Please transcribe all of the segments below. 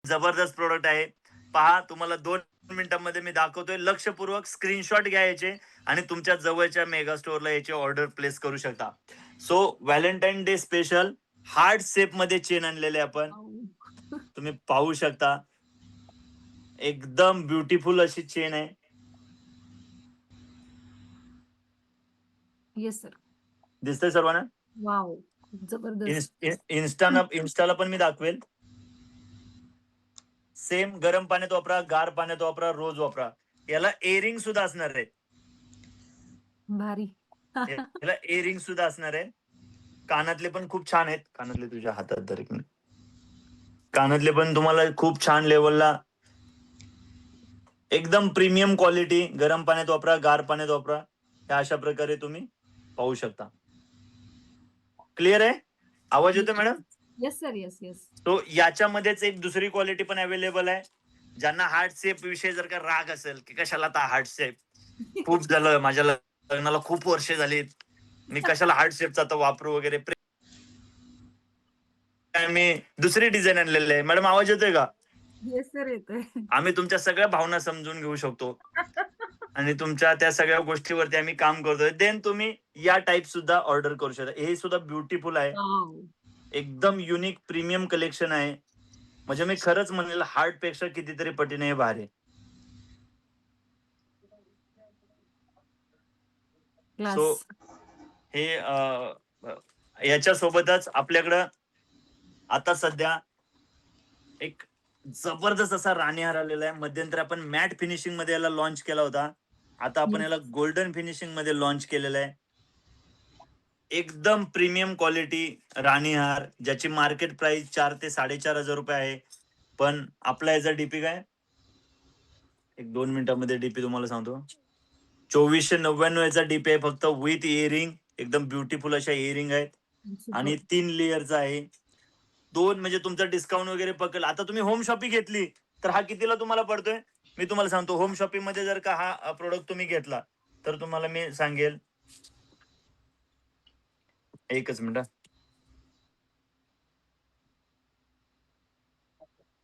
जबरदस्त प्रोडक्ट आहे. पहा, तुम्हाला 2 मिनिटांमध्ये मी दाखवतोय. लक्षपूर्वक स्क्रीनशॉट घ्यायचे आणि तुमच्या जवळच्या मेगा स्टोअरला याची ऑर्डर प्लेस करू शकता. So Valentine day special heart shape मध्ये चेन आणलेले आपण. तुम्ही पाहू शकता, एकदम ब्युटिफुल अशी चेन आहे. Yes sir. दिसतंय सर्वांना? वाव, जबरदस्त. इंस्टाला पण मी दाखवेल. सेम गरम पाण्यात वापरा, गार पाण्यात वापरा, रोज वापरा. याला एअरिंग सुद्धा असणार आहे. भारी. याला एअरिंग सुद्धा असणार आहे. कानातले पण खूप छान आहेत. कानातले तुझ्या हातात धर एक मिनिट. कानातले पण तुम्हाला खूप छान लेवलला, एकदम प्रीमियम क्वालिटी. गरम पाण्यात वापरा, गार पाण्यात वापरा. या अशा प्रकारे तुम्ही पाहू शकता. क्लिअर आहे? आवाज येतो madam? Yes sir, yes yes. तो याच्यामध्येच एक दुसरी क्वालिटी पण अवेलेबल आहे. ज्यांना हार्ट शेप विषयी जर का राग असेल की कशाला आता हार्ट शेप, खूप झालं माझ्या लग्नाला, खूप वर्ष झालीत, मी कशाला हार्ट शेपचा आता वापरू वगैरे, मी दुसरी डिझाईन आणलेली आहे. मॅडम आवाज येतोय का? येस सर, येतोय. आम्ही तुमच्या सगळ्या भावना समजून घेऊ शकतो आणि तुमच्या त्या सगळ्या गोष्टीवरती आम्ही काम करतोय. देन तुम्ही या टाईप सुद्धा ऑर्डर करू शकता. हे सुद्धा ब्युटिफुल आहे. एकदम युनिक प्रीमियम कलेक्शन आहे. म्हणजे मी खरंच म्हणेल हार्ट पेक्षा कितीतरी पटीने भारी. सो हे याच्या सोबतच आपल्याकडं आता सध्या एक जबरदस्त असा राणीहार आलेला आहे. मध्यंतरी आपण मॅट फिनिशिंग मध्ये याला लॉन्च केला होता. आता आपण याला गोल्डन फिनिशिंग मध्ये लॉन्च केलेलं आहे. एकदम प्रीमियम क्वालिटी राणीहार, ज्याची मार्केट प्राइस 4 ते 4,500 रुपये आहे. पण आपला याचा डीपी काय, 1-2 मिनिटांमध्ये डीपी तुम्हाला सांगतो. 2499 याचा डीपी आहे फक्त, विथ इयरिंग. एकदम ब्युटिफुल अशा इयरिंग आहेत आणि 3 लेअरचा आहे. 2 म्हणजे तुमचा डिस्काउंट वगैरे पकल. आता तुम्ही होम शॉपिंग घेतली तर हा कितीला तुम्हाला पडतोय मी तुम्हाला सांगतो. होम शॉपिंग मध्ये जर का हा प्रोडक्ट तुम्ही घेतला तर तुम्हाला मी सांगेल, एकच मिनिट.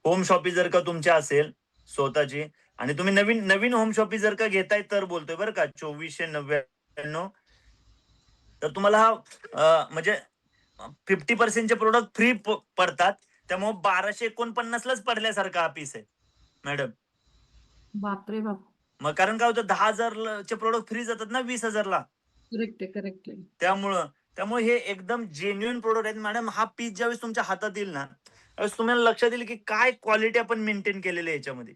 होम शॉपिंग जर का तुमच्या असेल स्वतःची आणि तुम्ही नवीन नवीन होम शॉपिंग जर का घेताय तर बोलतोय बरं का, 2499, तर तुम्हाला हा म्हणजे 50% प्रोडक्ट फ्री पडतात. त्यामुळे 1249 लाच पडल्यासारखा हा पीस आहे मॅडम. बापरे बाप. मग कारण काय होतं, 10,000 चे प्रोडक्ट फ्री जातात ना 20,000 ला. करेक्ट आहे, करेक्ट आहे. त्यामुळे हे एकदम जेन्युइन प्रोडक्ट आहेत मॅडम. हा पीस ज्यावेळेस तुमच्या हातात येईल ना, त्यावेळेस तुम्हाला लक्षात येईल की काय क्वालिटी आपण मेंटेन केलेली आहे याच्यामध्ये.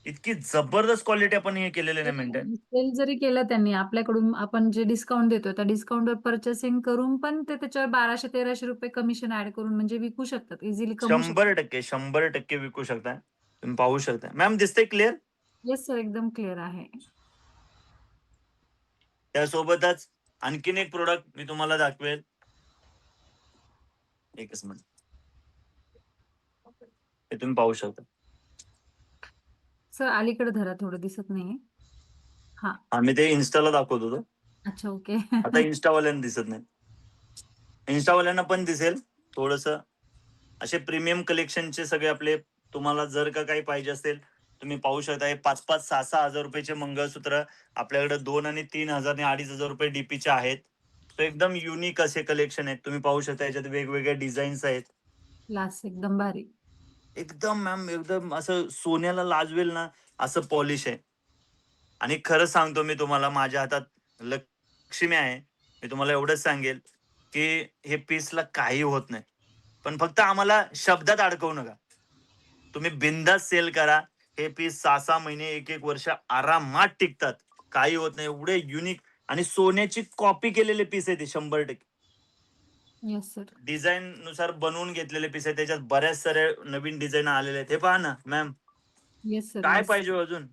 इतकी जबरदस्त क्वालिटी आपण हे केलेले नाही मेंटेन. सेल जरी केलं त्यांनी आपल्याकडून, आपण जे डिस्काउंट देतो त्या डिस्काउंटवर परचेसिंग करून पण ते त्याच्यावर 1200-1300 रुपये कमिशन ऍड करून म्हणजे विकू शकतात, इझिली कमवू शकतात. 100% विकू शकता. तुम्ही पाहू शकता. मॅम दिसतंय क्लिअर? येस सर, एकदम क्लिअर आहे. त्यासोबतच आणखीन एक प्रोडक्ट मी तुम्हाला दाखवेल. एकच मिनिट. हे तुम्ही पाहू शकता. सर अलीकडे धरा, थोडं दिसत नाहीये. हा, आम्ही ते इन्स्टाला दाखवत होतो. अच्छा, ओके. आता इन्स्टावाल्यांना दिसत नाही. इन्स्टावाल्यांना पण दिसेल थोडस. असे प्रीमियम कलेक्शनचे सगळे आपले, तुम्हाला जर का काही पाहिजे असेल तुम्ही पाहू शकता. हे 5-5, 6-6 हजार रुपयाचे मंगळसूत्र आपल्याकडे 2 आणि 3,000 आणि 2,500 रुपये डीपीचे आहेत. तो एकदम युनिक असे कलेक्शन आहेत. तुम्ही पाहू शकता याच्यात वेगवेगळ्या डिझाईन्स आहेत. क्लास एकदम भारी. एकदम मॅम, एकदम असं सोन्याला लाजवेल ना असं पॉलिश आहे. आणि खरं सांगतो मी तुम्हाला, माझ्या हातात लक्ष्मी आहे. मी तुम्हाला एवढंच सांगेल की हे पीसला काही होत नाही. पण फक्त आम्हाला शब्दात अडकवू नका. तुम्ही बिंदास सेल करा. हे पीस 6-6 महिने, 1-1 वर्ष आरामात टिकतात. काही होत नाही. एवढे युनिक आणि सोन्याची कॉपी केलेले पीस आहे ते 100%. Yes sir. डिझाईन नुसार बनवून घेतलेले पीस आहे. त्याच्यात बऱ्याच साऱ्या नवीन डिझाईन आलेल्या आहेत. हे पहा ना मॅम, येस सर, काय येस. पाहिजे अजून.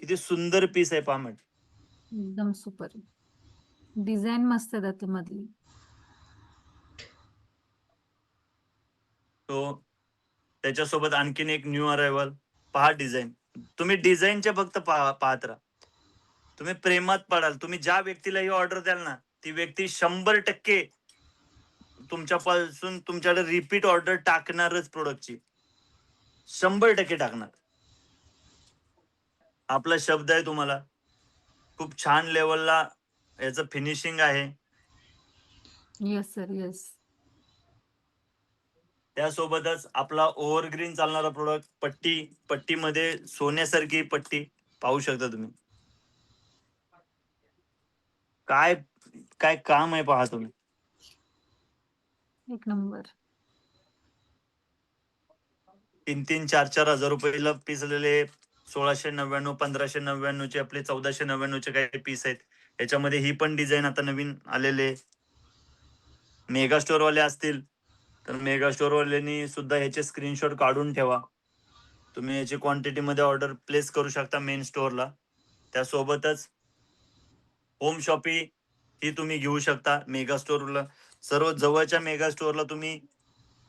किती सुंदर पीस आहे पहा मॅम. एकदम सुपर. डिझाईन मस्त आहे त्याच्यामधली. तो त्याच्यासोबत आणखीन एक न्यू अरायवल. पहा डिझाईन. तुम्ही डिझाईनचे फक्त पाहत राहा. तुम्ही प्रेमात पडाल. तुम्ही ज्या व्यक्तीला ही ऑर्डर द्याल ना, ती व्यक्ती 100% तुमच्यापासून तुमच्याकडे रिपीट ऑर्डर टाकणारच प्रोडक्टची, 100% टाकणार. आपला शब्द आहे तुम्हाला. खूप छान लेवलला याचं फिनिशिंग आहे. Yes sir, yes. त्यासोबतच आपला ओव्हरग्रीन चालणारा प्रोडक्ट, पट्टीमध्ये सोन्यासारखी पट्टी पाहू शकता तुम्ही. काय काय काम आहे पहा तुम्ही. एक नंबर. 3-3, 4-4 हजार रुपयाला पीस आलेले, 1699, 1599 चे आपले, 1499 चे काही पीस आहेत. याच्यामध्ये ही पण डिझाईन आता नवीन आलेले. मेगा स्टोअर वाले असतील तर मेगा स्टोअर वाल्यांनी सुद्धा याचे स्क्रीनशॉट काढून ठेवा. तुम्ही याची क्वांटिटी मध्ये ऑर्डर प्लेस करू शकता मेन स्टोअरला. त्यासोबतच होम शॉपी ही तुम्ही घेऊ शकता मेगा स्टोअरला. सर्व जवळच्या मेगा स्टोअरला तुम्ही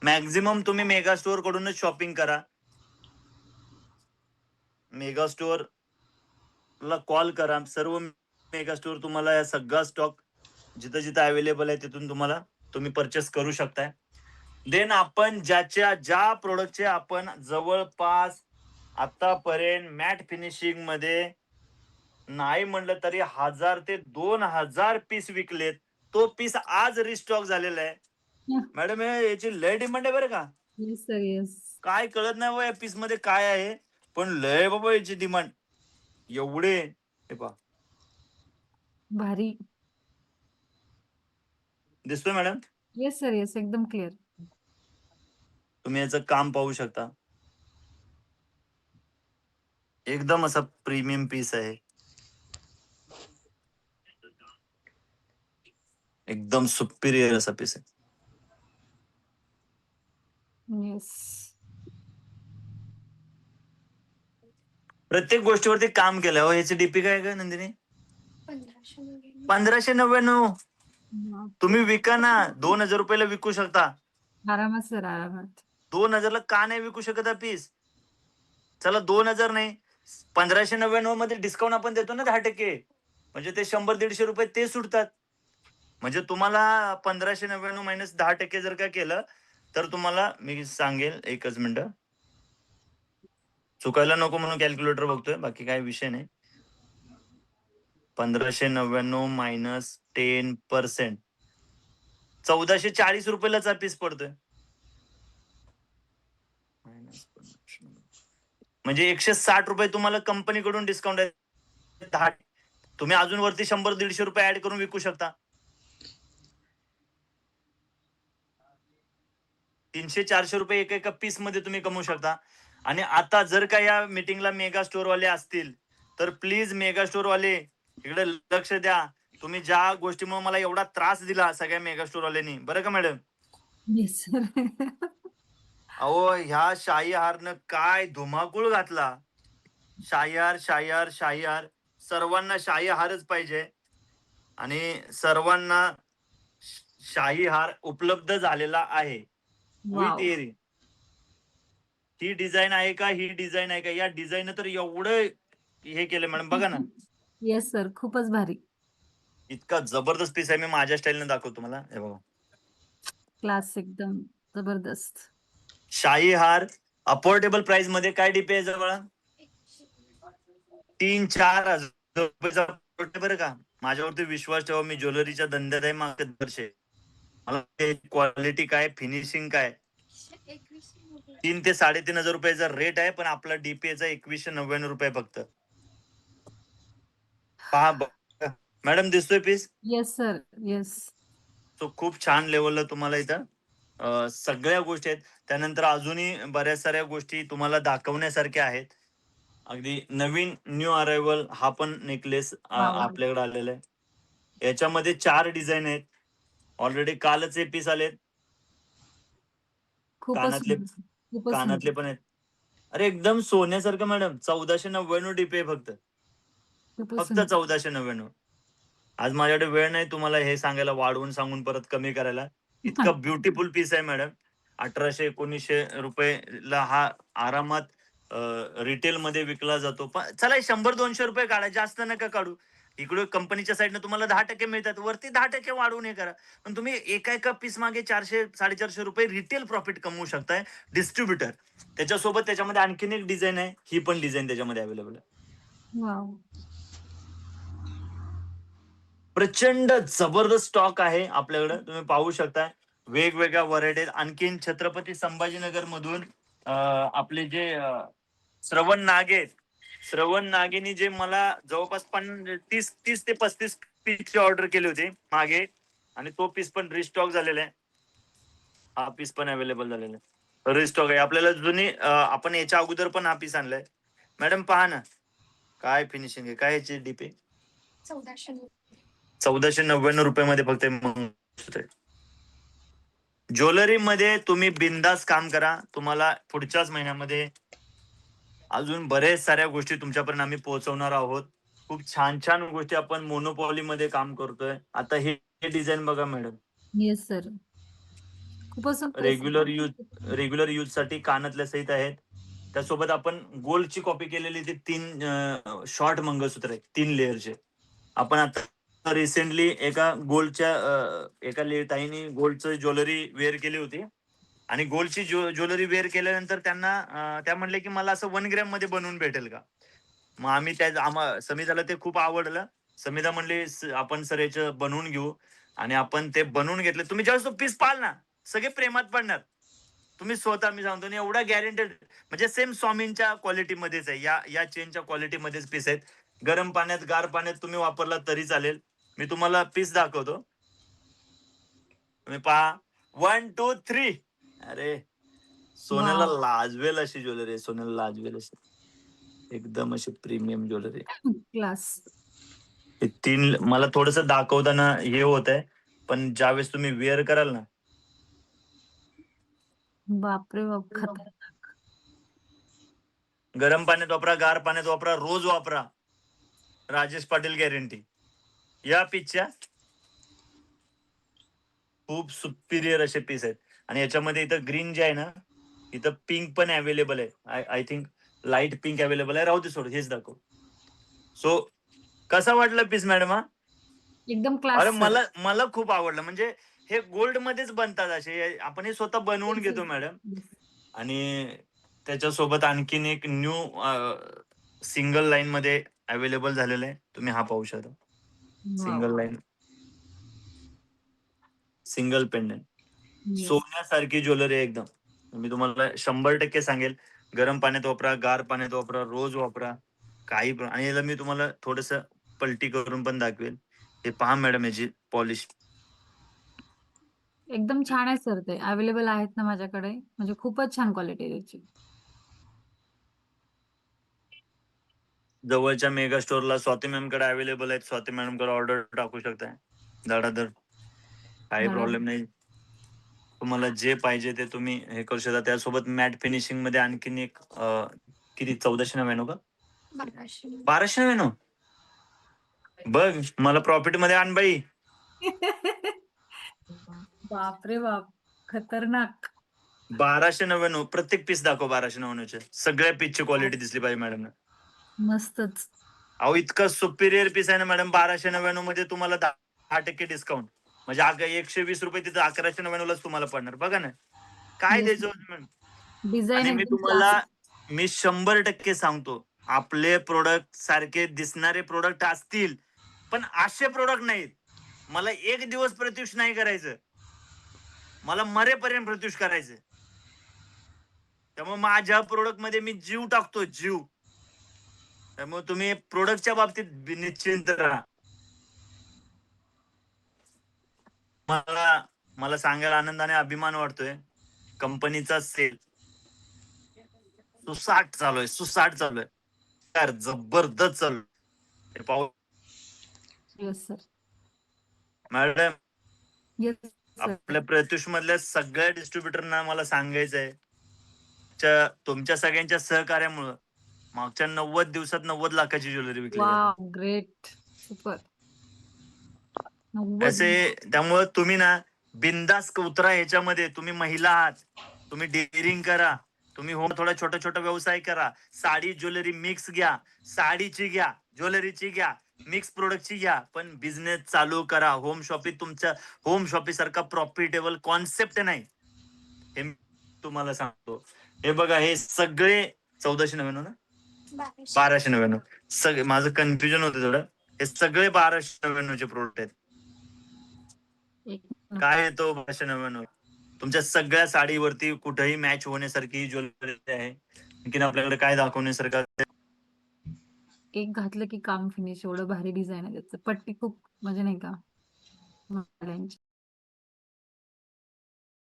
मॅक्झिमम तुम्ही मेगा स्टोअर कडूनच शॉपिंग करा. मेगा स्टोअर ला कॉल करा. सर्व मेगा स्टोअर तुम्हाला या सगळा स्टॉक जिथं जिथं अवेलेबल आहे तिथून तुम्ही परचेस करू शकताय. देन आपण ज्या प्रोडक्टचे आपण जवळपास आतापर्यंत मॅट फिनिशिंग मध्ये नाही म्हणलं तरी 1000 ते 2000 पीस विकलेत. तो पीस आज रिस्टॉक झालेला आहे. मॅडम याची लय डिमांड आहे बरं का. Yes sir, yes. काय कळत नाही या पीस मध्ये काय आहे, पण लय बाबा याची डिमांड एवढे. हे पहा, भारी. दिसतोय मॅडम. Yes sir, yes. एकदम क्लिअर. तुम्ही याचं काम पाहू शकता. एकदम असा प्रीमियम पीस आहे. एकदम सुपिरियर असा पीस आहे. येस. प्रत्येक गोष्टीवरती काम केलं. हो, याची डीपी काय का नंदिनी? 1599. तुम्ही विका ना, 2000 रुपयाला विकू शकता. आरामात सर, आरामात. 2000ला का नाही विकू शकत हा पीस? चला 2000 नाही, 1599 मध्ये डिस्काउंट आपण देतो ना 10%. म्हणजे ते 100-150 रुपये ते सुटतात. म्हणजे तुम्हाला 1599 मायनस 10% जर का केलं तर तुम्हाला मी सांगेल, एकच मिनिट, चुकायला नको म्हणून कॅल्क्युलेटर बघतोय, बाकी काय विषय नाही. 1599 मायनस 10%, 1440 रुपयालाचा पीस पडतोय. म्हणजे 160 रुपये तुम्हाला कंपनीकडून डिस्काउंट आहे. तुम्ही अजून वरती 100-150 रुपये ऍड करून विकू शकता. 300-400 रुपये एका पीस मध्ये तुम्ही कमवू शकता. आणि आता जर का या मीटिंगला मेगा स्टोअर वाले असतील तर प्लीज मेगा स्टोअर वाले इकडे लक्ष द्या. तुम्ही ज्या गोष्टीमुळे मला एवढा त्रास दिला सगळ्या मेगा स्टोअर वाल्यांनी, बरं का मॅडम. Yes sir. अहो, ह्या शाही हारनं काय धुमाकूळ घातला. शाही हार सर्वांना शाही हारच पाहिजे आणि सर्वांना शाही हार उपलब्ध झालेला आहे with wow. Earring. He design आहे का, ही डिझाईन आहे का, या डिझाईन तर एवढं हे केलं मॅडम, बघा ना. येस सर, खूपच भारी. इतका जबरदस्त पीस आहे. मी माझ्या स्टाईलने दाखवतो तुम्हाला. हे बघा, क्लास एकदम जबरदस्त. शाही हार अफोर्डेबल प्राइस मध्ये. काय डीपी आहे जवळ 3-4 हजार रुपयाचा बरं का. माझ्यावरती विश्वास ठेवा, मी ज्वेलरीच्या धंद्यात आहे मागचे वर्ष. मला क्वालिटी काय, फिनिशिंग काय. 3 ते 3,500 रुपयाचा रेट आहे, पण आपला डीपीचा 2199 रुपये फक्त. पहा मॅडम, दिसतोय पीस. Yes sir, yes. तो खूप छान लेवलला तुम्हाला इथं सगळ्या गोष्टी आहेत. त्यानंतर अजूनही बऱ्याच साऱ्या गोष्टी तुम्हाला दाखवण्यासारख्या आहेत. अगदी नवीन न्यू अरायवल हा पण नेकलेस वाव. आपल्याकडे आलेला आहे. याच्यामध्ये 4 डिझाईन आहेत. ऑलरेडी कालच हे पीस आलेत. खूपच कानातले सुंदर. खूपच कानातले सुंदर. पण आहेत. अरे एकदम सोन्यासारखं मॅडम. 1499 डीपी आहे फक्त. खूपच फक्त सुंदर. 1499. आज माझ्याकडे वेळ नाही तुम्हाला हे सांगायला, वाढवून सांगून परत कमी करायला. इतका ब्युटिफुल पीस आहे मॅडम. 1800-1900 रुपयेला हा आरामात रिटेल मध्ये विकला जातो. पण चला 100-200 रुपये काढा, जास्त नका काढू. इकडे कंपनीच्या साईडनं तुम्हाला 10% मिळतात, वरती 10% वाढवून हे करा. पण तुम्ही एका पीस मागे 400-450 रुपये रिटेल प्रॉफिट कमवू शकताय डिस्ट्रीब्युटर. त्याच्यासोबत त्याच्यामध्ये आणखीन एक डिझाईन आहे, ही पण डिझाईन त्याच्यामध्ये अवेलेबल आहे. वाव. प्रचंड जबरदस्त स्टॉक आहे आपल्याकडे, तुम्ही पाहू शकता. वेगवेगळ्या व्हरायटी. आणखीन छत्रपती संभाजीनगर मधून आपले जे श्रवण नागे, श्रवण नागेनी जे मला जवळपास 30 ते 35 पीसची ऑर्डर केली होती मागे, आणि तो पीस पण रिस्टॉक झालेला आहे. हा पीस पण अवेलेबल झालेला आहे, रिस्टॉक आहे. आपल्याला जुनी आपण याच्या अगोदर पण हा पीस आणलाय. मॅडम पहा ना काय फिनिशिंग आहे, काय याची डीपी 1499 रुपयामध्ये फक्त मंगळसूत्र. ज्वेलरी मध्ये तुम्ही बिंदास काम करा, तुम्हाला पुढच्याच महिन्यामध्ये अजून बरेच साऱ्या गोष्टी तुमच्यापर्यंत आम्ही पोहोचवणार आहोत. खूप छान छान गोष्टी आपण मोनोपॉली मध्ये काम करतोय. आता हे डिझाईन बघा मॅडम, येस सर. खूपच रेग्युलर यूज साठी कानातल्या सहित आहेत. त्यासोबत आपण गोल्डची कॉपी केलेली ती 3 शॉर्ट मंगळसूत्र आहेत, 3 लेअरचे. आपण आता रिसेंटली एका गोल्डच्या एका ताईने गोल्डचं ज्वेलरी वेअर केली होती, आणि गोल्डची ज्वेलरी वेअर केल्यानंतर त्यांना त्या म्हणले की मला असं 1 ग्रॅम मध्ये बनवून भेटेल का. मग आम्ही समिताला ते खूप आवडलं. समिता म्हणली आपण सर याचं बनवून घेऊ, आणि आपण ते बनवून घेतले. तुम्ही ज्यावेळेस तो पीस पाहाल ना, सगळे प्रेमात पडणार. तुम्ही स्वतः, मी सांगतो ना, एवढा गॅरंटेड, म्हणजे सेम स्वामींच्या क्वालिटीमध्येच आहे, या चेनच्या क्वालिटीमध्येच पीस आहेत. गरम पाण्यात, गार पाण्यात तुम्ही वापरला तरी चालेल. मी तुम्हाला पीस दाखवतो, तुम्ही पहा. 1 2 3. अरे सोन्याला वाव. लाजवेल अशी ज्वेलरी आहे, सोन्याला लाजवेल अशी, एकदम अशी प्रीमियम ज्वेलरी. क्लास. हे 3 मला थोडस दाखवताना हे होत आहे, पण ज्यावेळेस तुम्ही वेअर कराल ना, बापरे बाप, खतरनाक. गरम पाण्यात वापरा, गार पाण्यात वापरा, रोज वापरा, राजेश पाटील गॅरंटी. या पीसच्या खूप सुपिरियर असे पीस आहेत. आणि याच्यामध्ये इथं ग्रीन जे आहे ना, इथं पिंक पण अवेलेबल आहे. I think light pink available आहे. राहू दे, सोड, हेच दाखव. सो कसा वाटला पीस मॅडम हा? एकदम अरे क्लास सर. मला खूप आवडलं. म्हणजे हे गोल्ड मध्येच बनतात असे, आपण हे स्वतः बनवून घेतो मॅडम. आणि त्याच्यासोबत आणखीन एक न्यू सिंगल लाईन मध्ये अवेलेबल झालेलं आहे, तुम्ही हा पाहू शकता. Wow. Single line, single pendant, yes. सोन्यासारखी ज्वेलरी एकदम. मी तुम्हाला 100% सांगेल, गरम पाण्यात वापरा, गार पाण्यात वापरा, रोज वापरा, आणि याला मी तुम्हाला थोडस पलटी करून पण दाखवेल. हे पहा मॅडम, याची पॉलिश. एकदम छान आहे सर ते. अवेलेबल आहेत ना माझ्याकडे. म्हणजे खूपच छान क्वालिटी आहे त्याची. जवळच्या मेगा स्टोअरला स्वाती मॅम कडे अवेलेबल आहेत, स्वाती मॅडम कडे ऑर्डर टाकू शकताय धडाधड, काही प्रॉब्लेम नाही. तुम्हाला जे पाहिजे ते तुम्ही हे करू शकता. त्यासोबत मॅट फिनिशिंग मध्ये आणखीन एक किती, 1499 का 1299? बघ, मला प्रॉफिट मध्ये आण बाई. बापरे बाप, खतरनाक. 1299 प्रत्येक पीस दाखव. 1299 सगळ्या पीसची क्वालिटी दिसली पाहिजे मॅडम. मस्तच. अहो इतका सुपिरियर पीस आहे ना मॅडम. 1299 मध्ये तुम्हाला 10% डिस्काउंट, म्हणजे 120 रुपये तिथं 1199 लाच तुम्हाला पडणार. बघा ना काय येस. द्यायचं होतं मॅडम. डिझाइन आणि एकदम क्लास. मी 100% सांगतो, आपले प्रोडक्ट सारखे दिसणारे प्रोडक्ट असतील, पण असे प्रोडक्ट नाहीत. मला एक दिवस प्रत्युष नाही करायचं, मला मरेपर्यंत प्रत्युष करायचं. त्यामुळे माझ्या प्रोडक्ट मध्ये मी जीव टाकतो, जीव. त्यामुळे तुम्ही प्रोडक्टच्या बाबतीत निश्चिंत राहा. मला सांगायला आनंदाने अभिमान वाटतोय, कंपनीचा सेल सुसाट चालू आहे, सुसाट चालू आहे, यार जबरदस्त चालू आहे. पाहू yes sir. Madam, yes sir. आपल्या प्रत्युष मधल्या सगळ्या डिस्ट्रीब्युटरना मला सांगायचंय, तुमच्या सगळ्यांच्या सहकार्यामुळं मागच्या 90 दिवसात 90 लाखाची ज्वेलरी विकली आहे. Wow, great. सुपर. 90. त्यामुळे तुम्ही ना बिंदास उतरा ह्याच्यामध्ये. तुम्ही महिला आहात, तुम्ही डेअरिंग करा, तुम्ही थोडा छोटा छोटा व्यवसाय करा. साडी ज्वेलरी मिक्स घ्या, साडीची घ्या, ज्वेलरीची घ्या, मिक्स प्रोडक्टची घ्या, पण बिझनेस चालू करा. होम शॉपिंग तुमच्या होम शॉपिंग सारखा प्रॉफिटेबल कॉन्सेप्ट नाही, हे मी तुम्हाला सांगतो. हे बघा, हे सगळे 1499 ना, 1299. सगळे माझं कन्फ्युजन होतं थोडं. हे सगळे 1299 प्रोडक्ट आहेत. एक काय येतो 1299? तुमच्या सगळ्या साडीवरती कुठेही मॅच होण्यासारखी ज्वेलरी आहे. आणखीन आपल्याकडे काय दाखवण्यासारखं एक घातलं की काम फिनिश, एवढं भारी डिझाइन आहे त्याचं. पट्टी खूप म्हणजे नाही का,